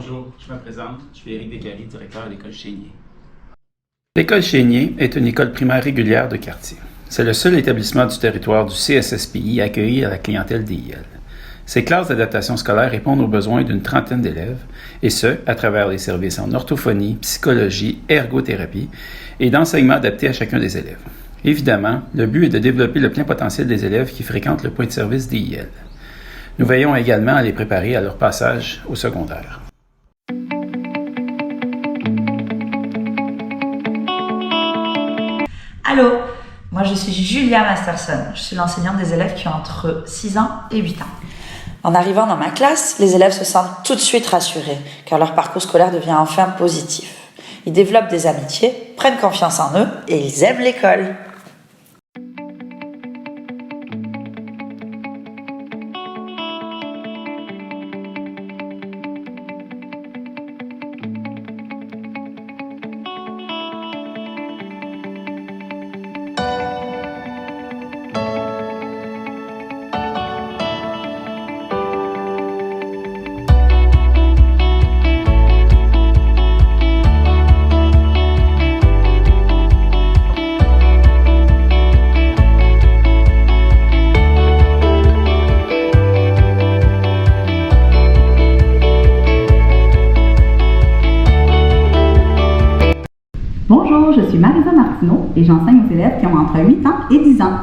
Bonjour, je me présente. Je suis Éric Descaries, directeur de l'École Chénier. L'École Chénier est une école primaire régulière de quartier. C'est le seul établissement du territoire du CSSPI à accueillir la clientèle DIL. Ces classes d'adaptation scolaire répondent aux besoins d'une trentaine d'élèves, et ce, à travers les services en orthophonie, psychologie, ergothérapie et d'enseignement adapté à chacun des élèves. Évidemment, le but est de développer le plein potentiel des élèves qui fréquentent le point de service DIL. Nous veillons également à les préparer à leur passage au secondaire. Allô, moi je suis Julia Masterson. Je suis l'enseignante des élèves qui ont entre 6 ans et 8 ans. En arrivant dans ma classe, les élèves se sentent tout de suite rassurés, car leur parcours scolaire devient enfin positif. Ils développent des amitiés, prennent confiance en eux et ils aiment l'école. Bonjour, je suis Marisa Martineau et j'enseigne aux élèves qui ont entre 8 ans et 10 ans.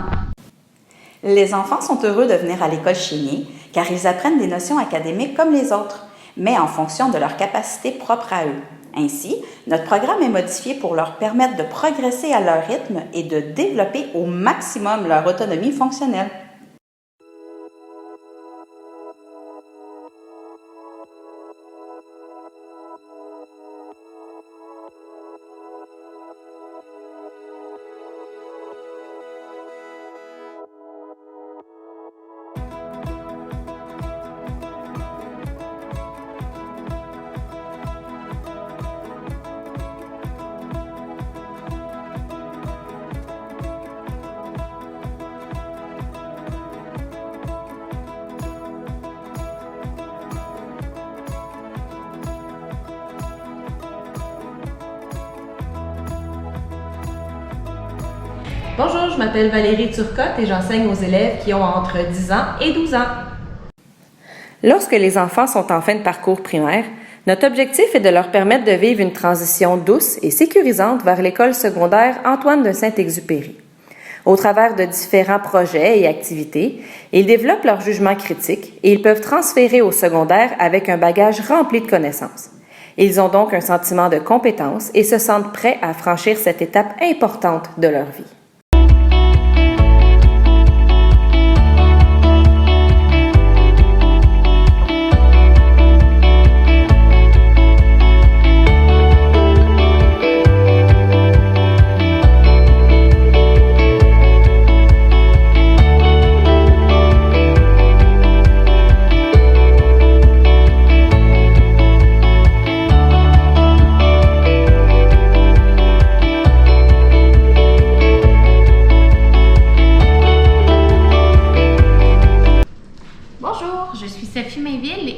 Les enfants sont heureux de venir à l'école Chénier car ils apprennent des notions académiques comme les autres, mais en fonction de leurs capacités propres à eux. Ainsi, notre programme est modifié pour leur permettre de progresser à leur rythme et de développer au maximum leur autonomie fonctionnelle. Bonjour, je m'appelle Valérie Turcotte et j'enseigne aux élèves qui ont entre 10 ans et 12 ans. Lorsque les enfants sont en fin de parcours primaire, notre objectif est de leur permettre de vivre une transition douce et sécurisante vers l'école secondaire Antoine de Saint-Exupéry. Au travers de différents projets et activités, ils développent leur jugement critique et ils peuvent transférer au secondaire avec un bagage rempli de connaissances. Ils ont donc un sentiment de compétence et se sentent prêts à franchir cette étape importante de leur vie.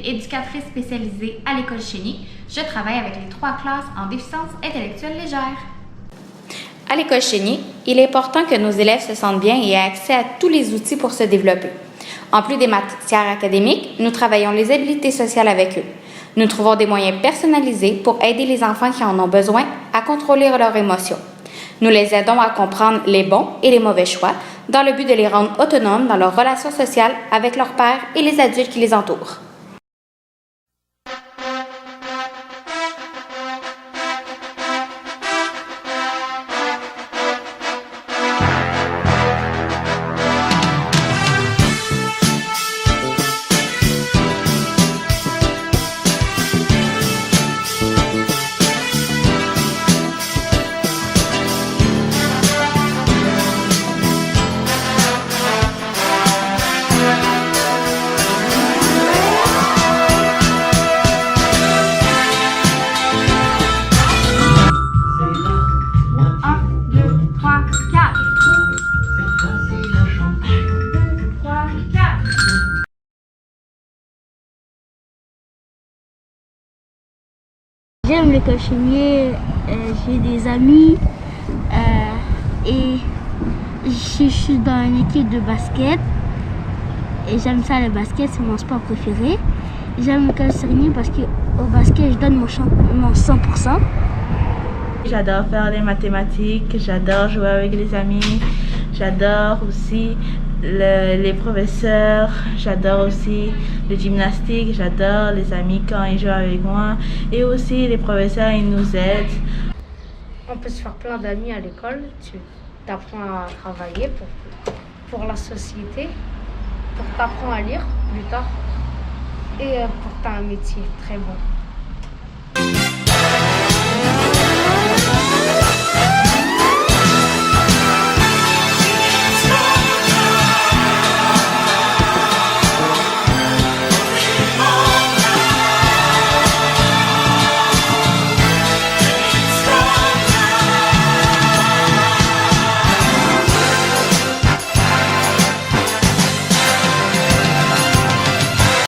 Éducatrice spécialisée à l'école Chénier. Je travaille avec les 3 classes en déficience intellectuelle légère. À l'école Chénier, il est important que nos élèves se sentent bien et aient accès à tous les outils pour se développer. En plus des matières académiques, nous travaillons les habiletés sociales avec eux. Nous trouvons des moyens personnalisés pour aider les enfants qui en ont besoin à contrôler leurs émotions. Nous les aidons à comprendre les bons et les mauvais choix dans le but de les rendre autonomes dans leurs relations sociales avec leurs pairs et les adultes qui les entourent. J'aime l'école Chénier, j'ai des amis et je suis dans une équipe de basket. Et j'aime ça, le basket, c'est mon sport préféré. J'aime l'école Chénier parce qu'au basket, je donne mon 100%. J'adore faire les mathématiques, j'adore jouer avec les amis, j'adore aussi les professeurs, j'adore aussi le gymnastique, j'adore les amis quand ils jouent avec moi et aussi les professeurs, ils nous aident. On peut se faire plein d'amis à l'école, tu apprends à travailler pour la société, pour t'apprendre à lire plus tard et pour t'as un métier très bon.